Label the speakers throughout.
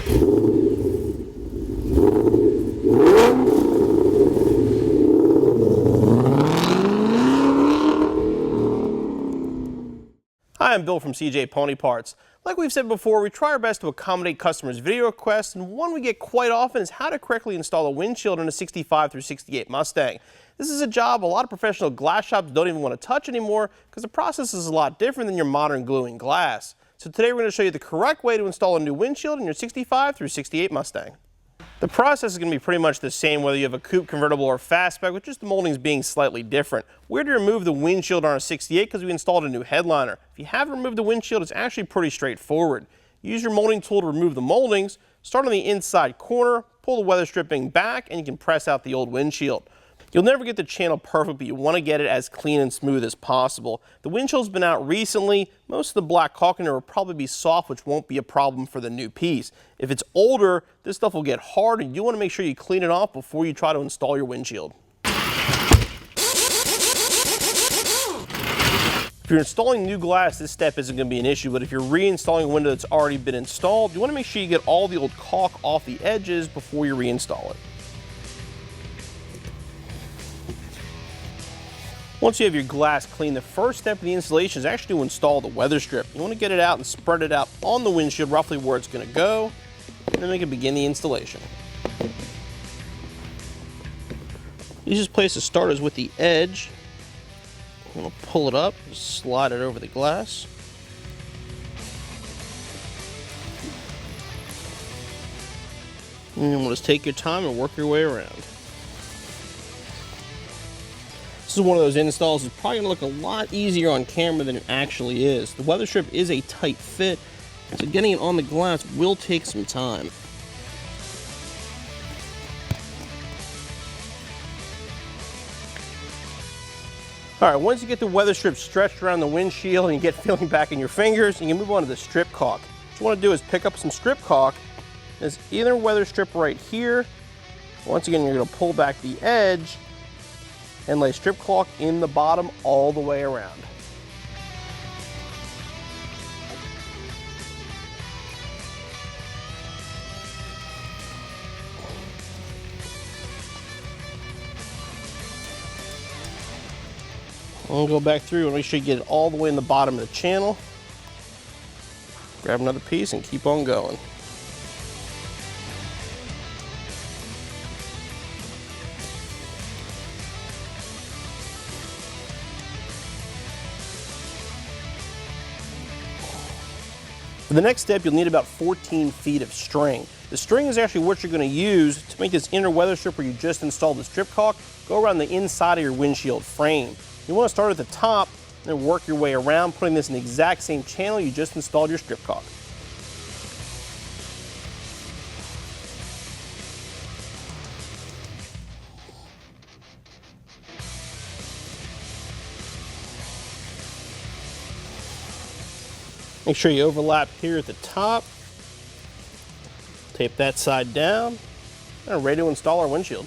Speaker 1: Hi, I'm Bill from CJ Pony Parts. Like we've said before, we try our best to accommodate customers' video requests, and one we get quite often is how to correctly install a windshield in a 65 through 68 Mustang. This is a job a lot of professional glass shops don't even want to touch anymore because the process is a lot different than your modern gluing glass. So today we're going to show you the correct way to install a new windshield in your 65 through 68 Mustang. The process is going to be pretty much the same whether you have a coupe, convertible, or fastback, with just the moldings being slightly different. We had to remove the windshield on a 68 because we installed a new headliner. If you haven't removed the windshield, it's actually pretty straightforward. Use your molding tool to remove the moldings, start on the inside corner, pull the weather stripping back, and you can press out the old windshield. You'll never get the channel perfect, but you want to get it as clean and smooth as possible. The windshield's been out recently. Most of the black caulk in there will probably be soft, which won't be a problem for the new piece. If it's older, this stuff will get hard, and you want to make sure you clean it off before you try to install your windshield. If you're installing new glass, this step isn't going to be an issue, but if you're reinstalling a window that's already been installed, you want to make sure you get all the old caulk off the edges before you reinstall it. Once you have your glass clean, the first step of the installation is actually to install the weather strip. You want to get it out and spread it out on the windshield roughly where it's going to go, and then we can begin the installation. The easiest place to start is with the edge. I'm going to pull it up, just slide it over the glass. And then just take your time and work your way around. This is one of those installs that's probably going to look a lot easier on camera than it actually is. The weather strip is a tight fit, so getting it on the glass will take some time. Alright, once you get the weather strip stretched around the windshield and you get feeling back in your fingers, you can move on to the strip caulk. What you want to do is pick up some strip caulk. There's either weather strip right here. Once again, you're going to pull back the edge and lay strip caulk in the bottom all the way around. We'll go back through and make sure you get it all the way in the bottom of the channel. Grab another piece and keep on going. For the next step, you'll need about 14 feet of string. The string is actually what you're going to use to make this inner weather strip where you just installed the strip caulk go around the inside of your windshield frame. You want to start at the top and then work your way around, putting this in the exact same channel you just installed your strip caulk. Make sure you overlap here at the top. Tape that side down. And ready to install our windshield.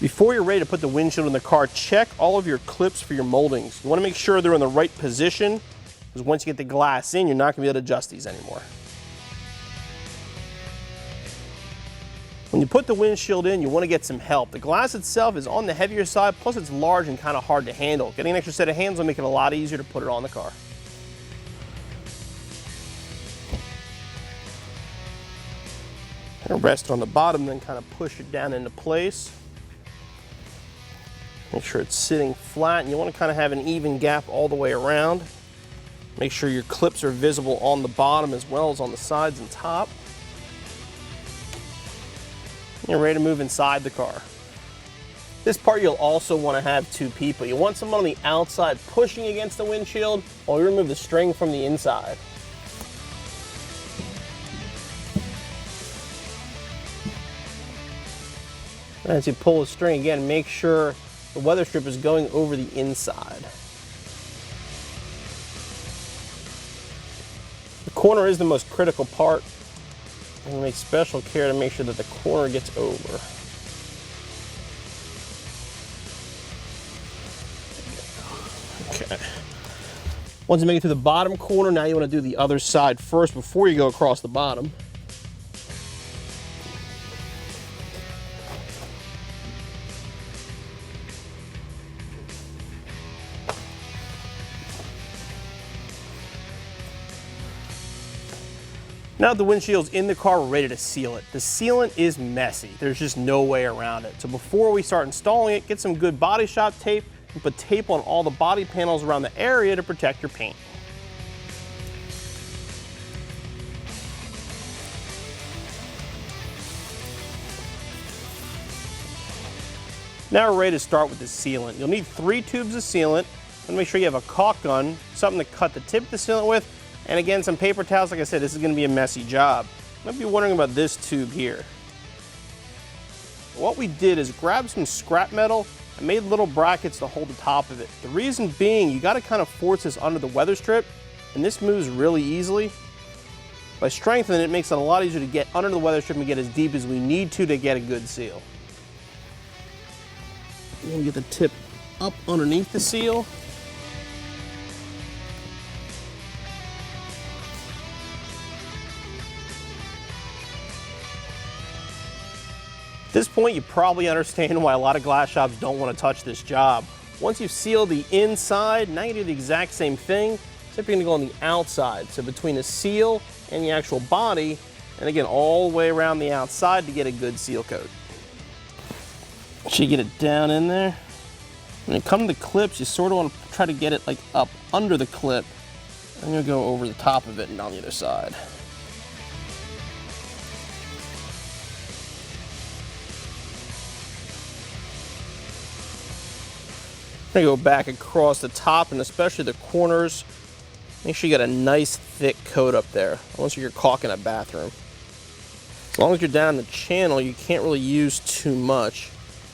Speaker 1: Before you're ready to put the windshield in the car, check all of your clips for your moldings. You want to make sure they're in the right position, because once you get the glass in, you're not going to be able to adjust these anymore. When you put the windshield in, you want to get some help. The glass itself is on the heavier side, plus it's large and kind of hard to handle. Getting an extra set of hands will make it a lot easier to put it on the car. Rest it on the bottom, then kind of push it down into place. Make sure it's sitting flat, and you want to kind of have an even gap all the way around. Make sure your clips are visible on the bottom as well as on the sides and top. You're ready to move inside the car. This part you'll also want to have two people. You want someone on the outside pushing against the windshield while you remove the string from the inside. As you pull the string again, make sure the weather strip is going over the inside. The corner is the most critical part, and make special care to make sure that the corner gets over. Okay. Once you make it to the bottom corner, now you want to do the other side first before you go across the bottom. Now that the windshield's in the car, we're ready to seal it. The sealant is messy. There's just no way around it. So before we start installing it, get some good body shop tape and put tape on all the body panels around the area to protect your paint. Now we're ready to start with the sealant. You'll need 3 tubes of sealant. And make sure you have a caulk gun, something to cut the tip of the sealant with, and again, some paper towels. Like I said, this is going to be a messy job. You might be wondering about this tube here. What we did is grab some scrap metal and made little brackets to hold the top of it. The reason being, you got to kind of force this under the weather strip, and this moves really easily. By strengthening it, it makes it a lot easier to get under the weather strip and get as deep as we need to get a good seal. We're going to get the tip up underneath the seal. At this point, you probably understand why a lot of glass shops don't want to touch this job. Once you've sealed the inside, now you do the exact same thing, except you're going to go on the outside. So between the seal and the actual body, and again, all the way around the outside to get a good seal coat. So you get it down in there. When you come to the clips, you sort of want to try to get it like up under the clip. I'm going to go over the top of it and on the other side. I'm going to go back across the top and especially the corners. Make sure you got a nice thick coat up there, unless you're caulking a bathroom. As long as you're down the channel, you can't really use too much.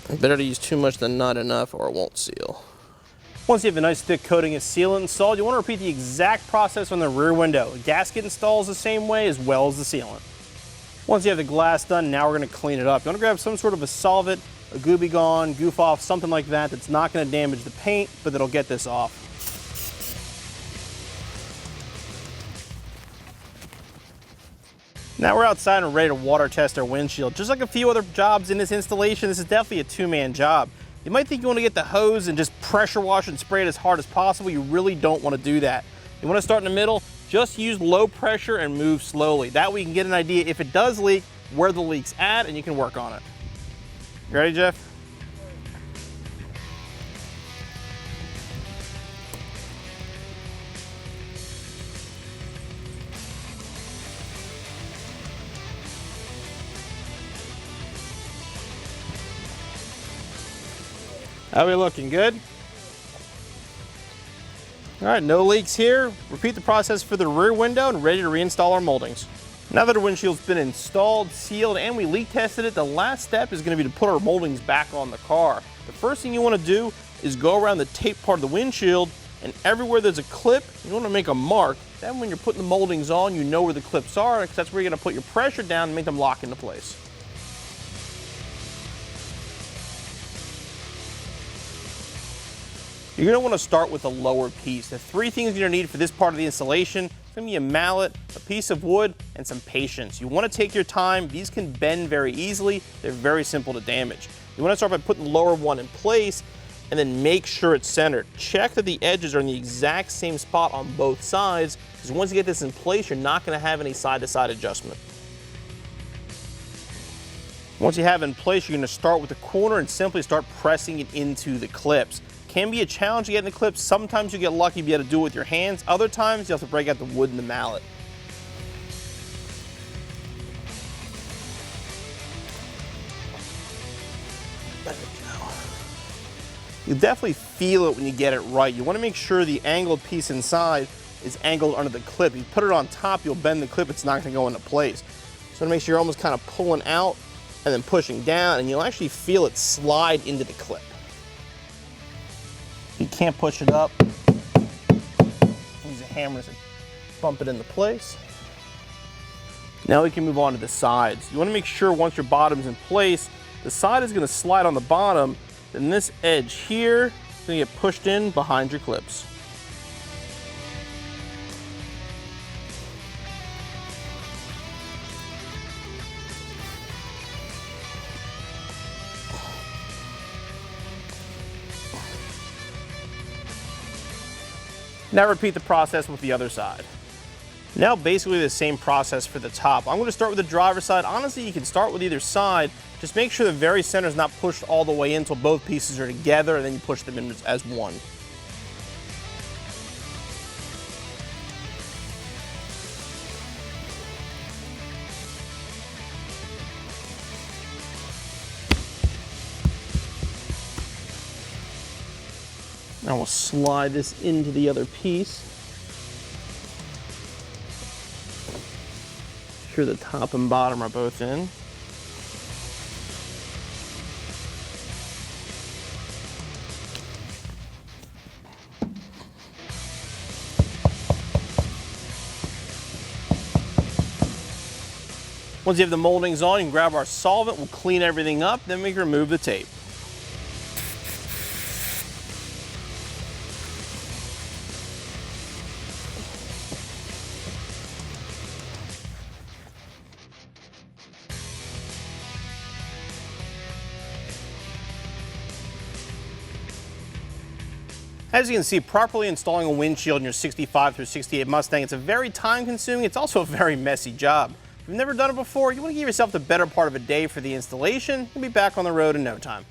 Speaker 1: It's better to use too much than not enough, or it won't seal. Once you have a nice thick coating of sealant installed, you want to repeat the exact process on the rear window. The gasket installs the same way as well as the sealant. Once you have the glass done, now we're going to clean it up. You want to grab some sort of a solvent, a Gooby Gone, Goof Off, something like that that's not going to damage the paint, but that'll get this off. Now we're outside and ready to water test our windshield. Just like a few other jobs in this installation, this is definitely a two-man job. You might think you want to get the hose and just pressure wash and spray it as hard as possible. You really don't want to do that. You want to start in the middle, just use low pressure and move slowly. That way you can get an idea if it does leak, where the leak's at, and you can work on it. You ready, Jeff? How are we looking? Good? All right, no leaks here. Repeat the process for the rear window and ready to reinstall our moldings. Now that our windshield's been installed, sealed, and we leak tested it, the last step is going to be to put our moldings back on the car. The first thing you want to do is go around the tape part of the windshield, and everywhere there's a clip, you want to make a mark. Then when you're putting the moldings on, you know where the clips are, because that's where you're going to put your pressure down and make them lock into place. You're going to want to start with the lower piece. The 3 things you're going to need for this part of the installation: it's going to be a mallet, a piece of wood, and some patience. You want to take your time. These can bend very easily. They're very simple to damage. You want to start by putting the lower one in place and then make sure it's centered. Check that the edges are in the exact same spot on both sides, because once you get this in place, you're not going to have any side-to-side adjustment. Once you have it in place, you're going to start with the corner and simply start pressing it into the clips. Can be a challenge to get in the clips. Sometimes you get lucky to be able to do it with your hands. Other times you have to break out the wood and the mallet. There we go. You definitely feel it when you get it right. You want to make sure the angled piece inside is angled under the clip. If you put it on top, you'll bend the clip. It's not going to go into place. So to make sure you're almost kind of pulling out and then pushing down, and you'll actually feel it slide into the clip. You can't push it up. Use a hammer to bump it into place. Now we can move on to the sides. You want to make sure once your bottom's in place, the side is going to slide on the bottom, then this edge here is going to get pushed in behind your clips. Now repeat the process with the other side. Now basically the same process for the top. I'm going to start with the driver's side. Honestly, you can start with either side. Just make sure the very center is not pushed all the way in until both pieces are together, and then you push them in as one. Now we'll slide this into the other piece. Make sure the top and bottom are both in. Once you have the moldings on, you can grab our solvent, we'll clean everything up, then we can remove the tape. As you can see, properly installing a windshield in your 65 through 68 Mustang, it's a very time-consuming, it's also a very messy job. If you've never done it before, you want to give yourself the better part of a day for the installation. You'll be back on the road in no time.